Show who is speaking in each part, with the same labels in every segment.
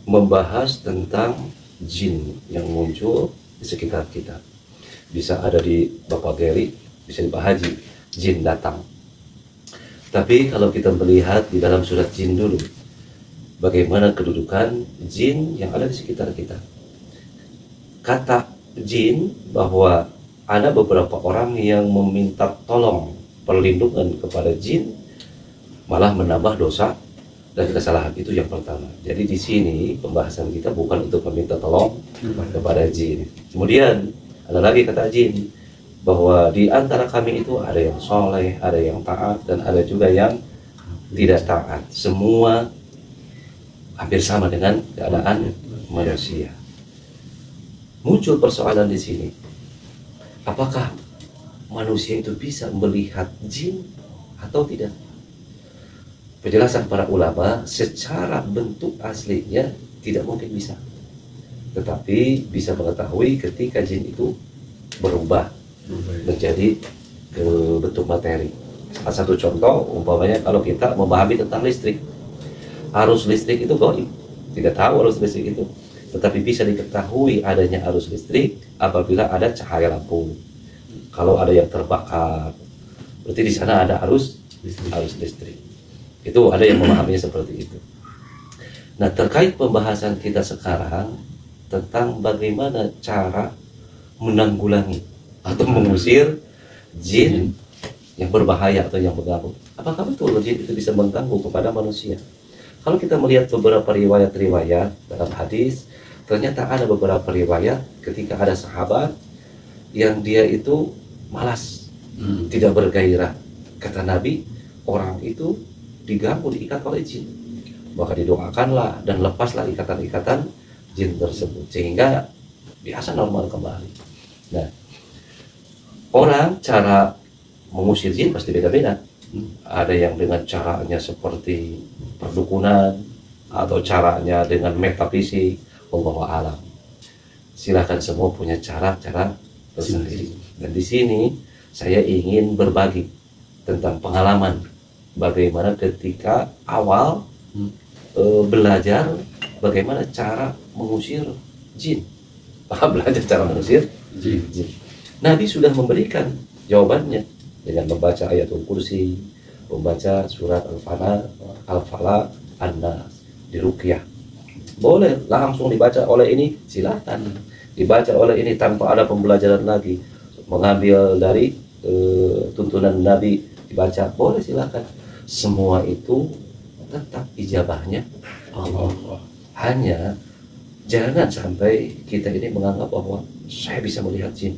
Speaker 1: membahas tentang jin yang muncul di sekitar kita. Bisa ada di Bapak Geri, bisa di Pak Haji, jin datang. Tapi kalau kita melihat di dalam surat jin dulu, bagaimana kedudukan jin yang ada di sekitar kita. Kata jin bahwa ada beberapa orang yang meminta tolong perlindungan kepada jin, malah menambah dosa dan kesalahan. Itu yang pertama. Jadi di sini pembahasan kita bukan untuk meminta tolong kepada jin. Kemudian ada lagi kata jin bahwa di antara kami itu ada yang soleh, ada yang taat, dan ada juga yang tidak taat. Semua hampir sama dengan keadaan manusia. Muncul persoalan di sini. Apakah manusia itu bisa melihat jin atau tidak? Penjelasan para ulama, secara bentuk aslinya tidak mungkin bisa. Tetapi bisa mengetahui ketika jin itu berubah menjadi ke bentuk materi. Salah satu contoh, umpamanya kalau kita memahami tentang listrik. Arus listrik itu gaib, tidak tahu arus listrik itu. Tetapi bisa diketahui adanya arus listrik apabila ada cahaya lampu. Kalau ada yang terbakar, berarti di sana ada arus listrik. Itu ada yang memahaminya seperti itu. Nah, terkait pembahasan kita sekarang tentang bagaimana cara menanggulangi atau mengusir jin yang berbahaya atau yang mengganggu. Apakah betul jin itu bisa mengganggu kepada manusia? Kalau kita melihat beberapa riwayat-riwayat dalam hadis, ternyata ada beberapa riwayat ketika ada sahabat yang dia itu malas, tidak bergairah. Kata Nabi, orang itu diganggu, diikat oleh jin. Maka didoakanlah dan lepaslah ikatan-ikatan jin tersebut sehingga biasa normal kembali. Nah, orang cara mengusir jin pasti beda-beda. Ada yang dengan caranya seperti perdukunan atau caranya dengan metafisik. Wallahu a'lam. Silakan semua punya cara-cara tersendiri. Dan di sini saya ingin berbagi tentang pengalaman bagaimana ketika awal belajar bagaimana cara mengusir jin. Belajar cara mengusir jin. Nabi sudah memberikan jawabannya dengan membaca ayatul kursi, membaca surat Al-Falaq, An-Nas, diruqyah. Boleh langsung dibaca oleh ini, silakan. Dibaca oleh ini tanpa ada pembelajaran lagi. Mengambil dari tuntunan Nabi dibaca, boleh silakan. Semua itu tetap ijabahnya Allah. Hanya jangan sampai kita ini menganggap bahwa saya bisa melihat jin.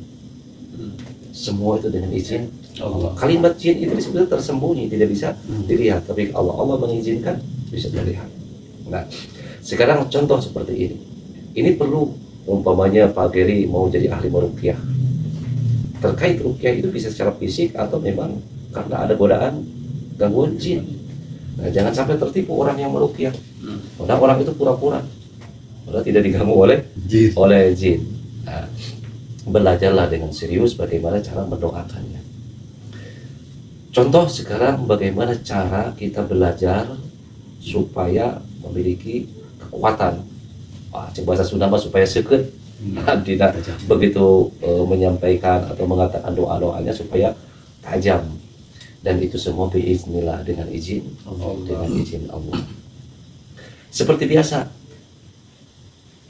Speaker 1: Semua itu dengan izin Allah. Kalimat jin itu sebenarnya tersembunyi, tidak bisa dilihat, tapi Allah mengizinkan bisa dilihat. Nah, sekarang contoh seperti ini. Ini perlu umpamanya Pak Geri mau jadi ahli meruqyah. Terkait ruqyah itu bisa secara fisik atau memang karena ada godaan gangguan jin. Nah, jangan sampai tertipu orang yang meruqyah. Karena orang itu pura-pura. Padahal tidak diganggu oleh jin. Nah, belajarlah dengan serius bagaimana cara mendoakannya. Contoh sekarang bagaimana cara kita belajar supaya memiliki kekuatan. Bahasa Sunda supaya seket, tidak begitu menyampaikan atau mengatakan doa-doanya supaya tajam. Dan itu semua biiznillah dengan izin Allah. Seperti biasa,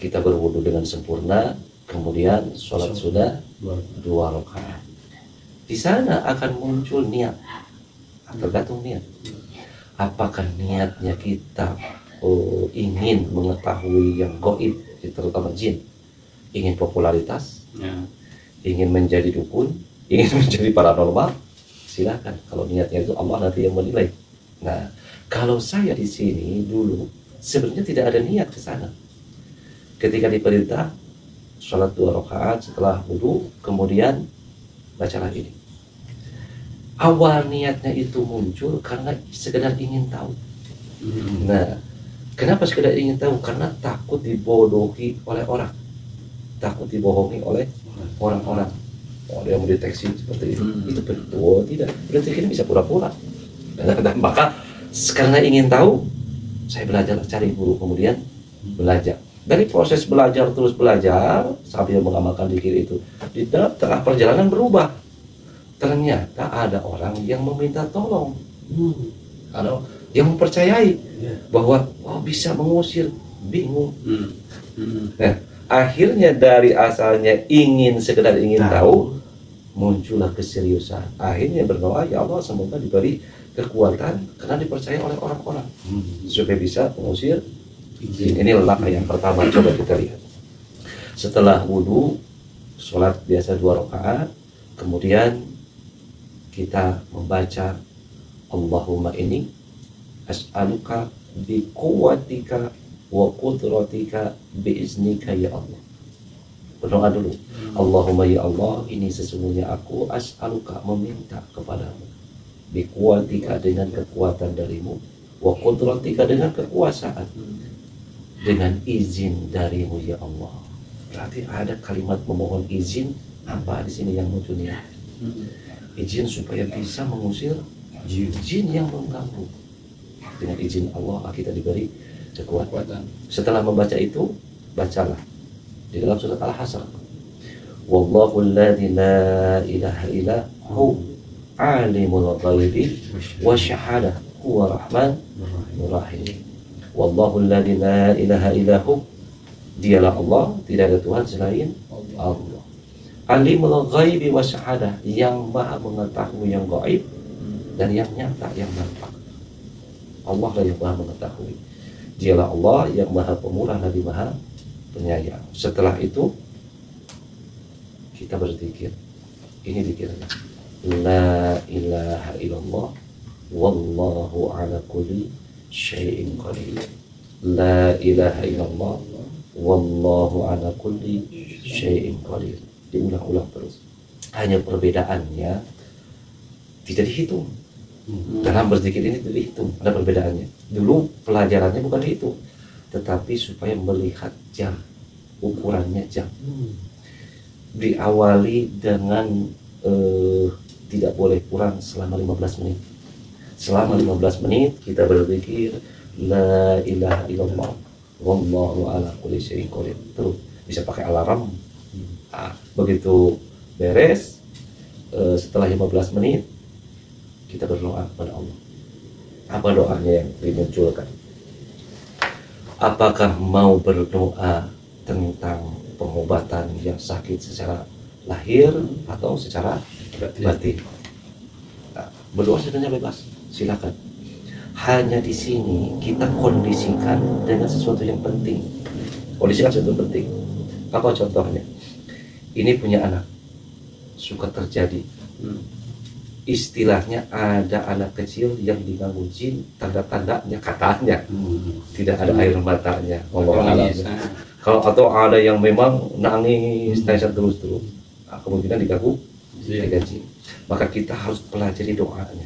Speaker 1: kita berwudu dengan sempurna, kemudian sholat sudah 2 rakaat. Di sana akan muncul niat, tergantung niat. Apakah niatnya kita ingin mengetahui yang gaib, terutama jin, ingin popularitas, ingin menjadi dukun, ingin menjadi paranormal, silakan. Kalau niatnya itu Allah nanti yang menilai. Nah, kalau saya di sini dulu sebenarnya tidak ada niat ke sana. Ketika diperintah sholat 2 rakaat setelah wudu, kemudian bacalah ini. Awal niatnya itu muncul karena sekedar ingin tahu. Nah, kenapa sekedar ingin tahu? Karena takut dibodohi oleh orang, takut dibohongi oleh orang-orang. Ada yang mendeteksi seperti itu. Itu betul tidak? Berarti kita bisa pura-pura. Dan maka karena ingin tahu, saya belajar cari guru, kemudian belajar. Dari proses belajar terus belajar sambil mengamalkan zikir itu, di tengah perjalanan berubah. Ternyata ada orang yang meminta tolong, ada yang mempercayai bahwa bisa mengusir, bingung. Nah, akhirnya dari asalnya sekedar ingin tahu, muncullah keseriusan. Akhirnya berdoa, ya Allah semoga diberi kekuatan karena dipercaya oleh orang-orang supaya bisa mengusir. Ini langkah yang pertama. Coba kita lihat. Setelah wudhu, sholat biasa 2 rakaat, kemudian kita membaca Allahumma ini as'aluka bi quwwatika wa qudratika bi iznika ya Allah. Berdoa dulu. Allahumma ya Allah, ini sesungguhnya aku as'aluka meminta kepadamu bi quwwatika dengan kekuatan darimu, wa qudratika dengan kekuasaan, dengan izin darimu ya Allah. Berarti ada kalimat memohon izin apa di sini yang munculnya? Izin supaya bisa mengusir jin yang mengganggu. Dengan izin Allah kita diberi kekuatan. Setelah membaca itu, bacalah di dalam surat Al-Hasr. Wallahu alladzi la ilaha illa hu alimul ghaibi wasyahadah huwa rahman rahim. Wallahu alladzi la ilaha illa hu, dialah Allah, tidak ada Tuhan selain Allah. Alimul ghaibi wasyahadah, yang maha mengetahui yang gaib dan yang nyata, yang nampak. Allah lah yang maha mengetahui. Dialah Allah yang maha pemurah lagi maha penyayang. Setelah itu kita berzikir. Ini zikirnya. La ilaha illallah wallahu ala kulli syai'in qadir. La ilaha illallah wallahu ala kulli syai'in qadir. Diulang-ulang terus. Hanya perbedaannya tidak dihitung. Dalam berzikir ini tidak dihitung, ada perbedaannya. Dulu pelajarannya bukan dihitung, tetapi supaya melihat jam, ukurannya jam. Diawali dengan tidak boleh kurang selama 15 menit. Selama 15 menit kita berzikir la ilaha illallah wallahu ala kulli syai'in qadir. Terus bisa pakai alarm. Begitu beres, setelah 15 menit kita berdoa kepada Allah. Apa doanya yang dimunculkan? Apakah mau berdoa tentang pengobatan yang sakit secara lahir atau secara batin? Nah, berdoa sebenarnya bebas, silakan. Hanya di sini kita kondisikan dengan sesuatu yang penting. Kondisikan sesuatu yang penting. Apa contohnya? Ini punya anak, suka terjadi. Istilahnya ada anak kecil yang diganggu jin, tanda-tandanya katanya tidak ada air matanya, kalau atau ada yang memang nangis terus, kemungkinan diganggu jin. Maka kita harus pelajari doanya.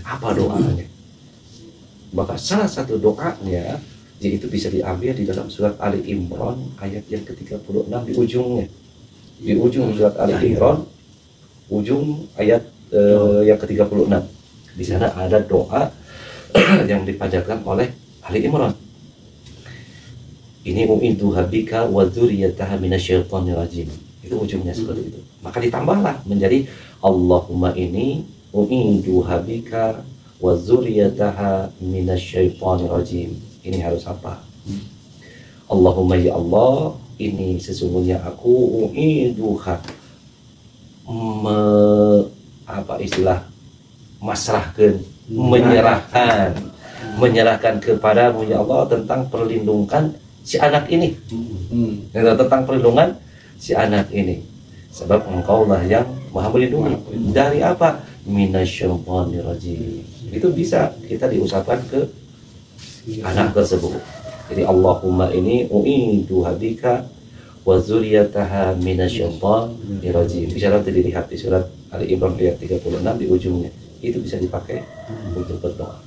Speaker 1: Apa doanya? Maka salah satu doanya yaitu bisa diambil di dalam surat Ali Imran ayat yang ke-36 di ujungnya. Di ujung surat Ali Imran, ujung ayat yang ke-36. Di sana ada doa yang dipanjatkan oleh Ali Imran. Ini u'idzuha bika wa dzurriyyataha minasyaitonir rajim. Itu ujungnya seperti itu. Maka ditambahlah menjadi Allahumma ini u'idzuha bika wa dzurriyyataha minasyaitonir rajim. Ini harus apa? Allahumma ya Allah, ini sesungguhnya aku u'iduha menyerahkan kepadamu ya Allah tentang perlindungan si anak ini. Tentang perlindungan si anak ini. Sebab engkau lah yang maha melindungi. Dari apa? Minasyaitonir rajim. Itu bisa kita diucapkan ke anak tersebut. Jadi Allahumma ini u'iduha bika wa dzurriyyataha minasyaitonir rajim. Bisa nanti dilihat di surat Ali Imran ayat 36 di ujungnya. Itu bisa dipakai untuk berdoa.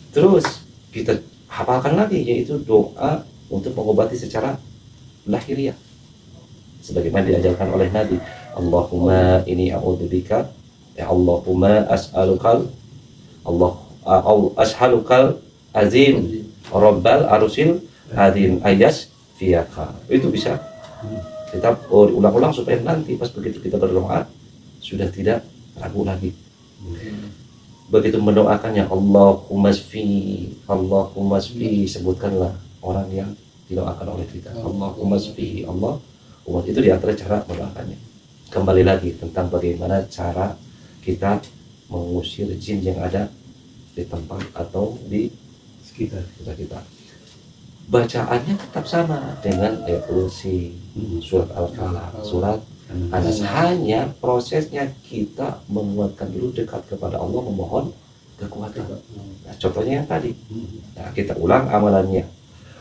Speaker 1: Terus kita hafalkan lagi, yaitu doa untuk mengobati secara lahiriah. Sebagaimana diajarkan oleh Nabi, Allahumma ini a'udzubika, ya Allahumma as'alukal azim Rabbal arusil adin ayas fiyaka. Itu bisa kita ulang-ulang supaya nanti pas begitu kita berdoa sudah tidak ragu lagi. Begitu mendoakannya Allahumma shfi, sebutkanlah orang yang didoakan oleh kita. Allahumma shfi, Allah umat itu di antara cara mendoakannya. Kembali lagi tentang bagaimana cara kita mengusir jin yang ada di tempat atau di sekitar kita. Bacaannya tetap sama dengan ayat kursi, surat Al-Falaq, surat Anas. Hanya prosesnya kita menguatkan dulu, dekat kepada Allah, memohon kekuatan. Nah, contohnya yang tadi. Nah, kita ulang amalannya.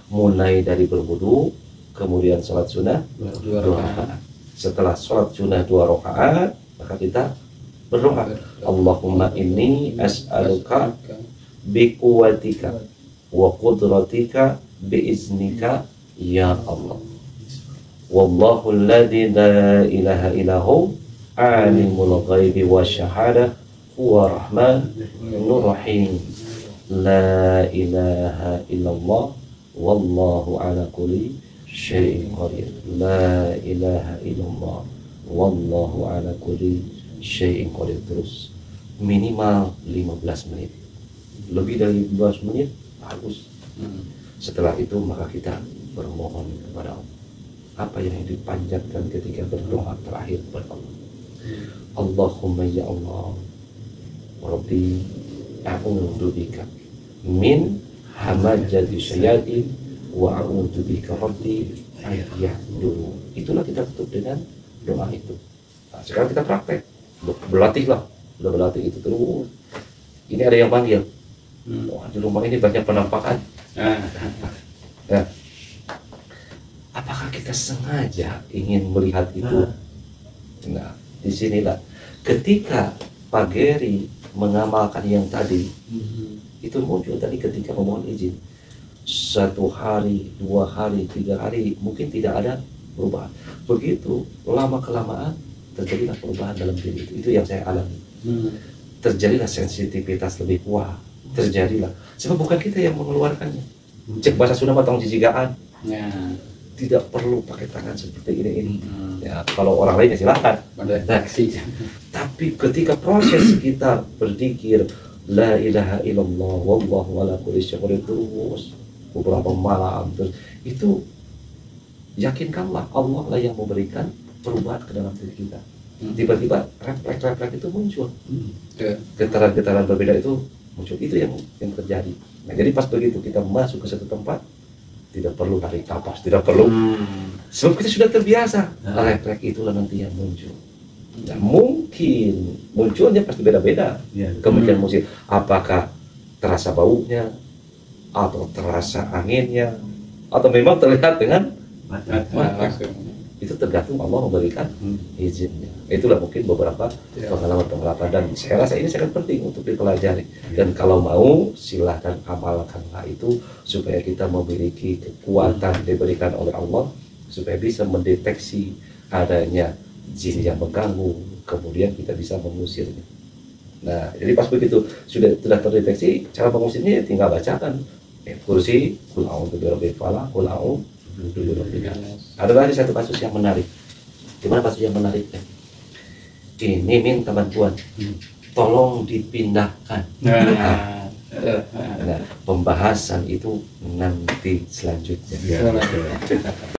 Speaker 1: Mulai dari berwudu, kemudian sholat sunnah 2 rakaat. Setelah sholat sunnah 2 rakaat, maka kita berdoa. Allahumma inni as'aluka biquwatika wa qudratika biiznika ya Allah. Wallahu alladhi la ilaha illahu alimul ghaibi wa syahada huwa rahmanur rahim. La ilaha illallah wallahu ala kulli syai'in qadir. La ilaha illallah wallahu ala kulli syai'in qadir. Terus minimal 15 menit. Lebih dari 15 menit bagus. Setelah itu maka kita bermohon kepada Allah. Apa yang dipanjatkan ketika berdoa terakhir kepada Allah. Allahumma ya Allah, Rabbi a'udzu bika min hamajati syayatin wa a'udzu bika Rabbi ayyahduru. Itulah kita tutup dengan doa itu. Nah, sekarang kita praktek. Berlatihlah. Sudah berlatih itu terus. Ini ada yang panggil. Wah, di rumah ini banyak penampakan. Ya. Apakah kita sengaja ingin melihat itu? Nah, disinilah ketika Pak Geri mengamalkan yang tadi, itu muncul tadi ketika memohon izin. 1 hari, 2 hari, 3 hari, mungkin tidak ada perubahan. Begitu lama kelamaan terjadilah perubahan dalam diri itu. Itu yang saya alami. Terjadilah sensitivitas lebih kuat. Terjadilah. Sebab bukan kita yang mengeluarkannya. Cek bahasa Sunda matang jijigaan. Ya. Tidak perlu pakai tangan seperti ini. Ya, kalau orang lain ya silakan. Nah, tapi ketika proses kita berzikir la ilaha illallah wallahu ala kulli syai'in terus beberapa malam terus, itu yakinkanlah Allah lah yang memberikan perubahan ke dalam diri kita. Tiba-tiba refleks-refleks itu muncul. Getaran-getaran berbeda itu muncul. Itu yang terjadi. Nah, jadi pas begitu kita masuk ke satu tempat, tidak perlu tarik napas, tidak perlu, sebab kita sudah terbiasa. Refleks itulah nanti yang muncul. Nah, mungkin munculnya pasti beda-beda. Kemungkinan musim, apakah terasa baunya, atau terasa anginnya, atau memang terlihat dengan mata. Itu tergantung Allah memberikan izinnya. Itulah mungkin beberapa pengalaman-pengalaman, dan saya rasa ini sangat penting untuk dipelajari. Dan kalau mau silahkan amalkanlah itu supaya kita memiliki kekuatan diberikan oleh Allah supaya bisa mendeteksi adanya jin yang mengganggu, kemudian kita bisa mengusirnya. Nah, jadi pas begitu sudah terdeteksi, cara mengusirnya tinggal bacakan kursi, qul a'udzu birabbil falaq, qul a'udzu. Ada lagi satu kasus yang menarik. Gimana kasus yang menarik? Ini minta bantuan, tolong dipindahkan. Nah, pembahasan itu nanti selanjutnya.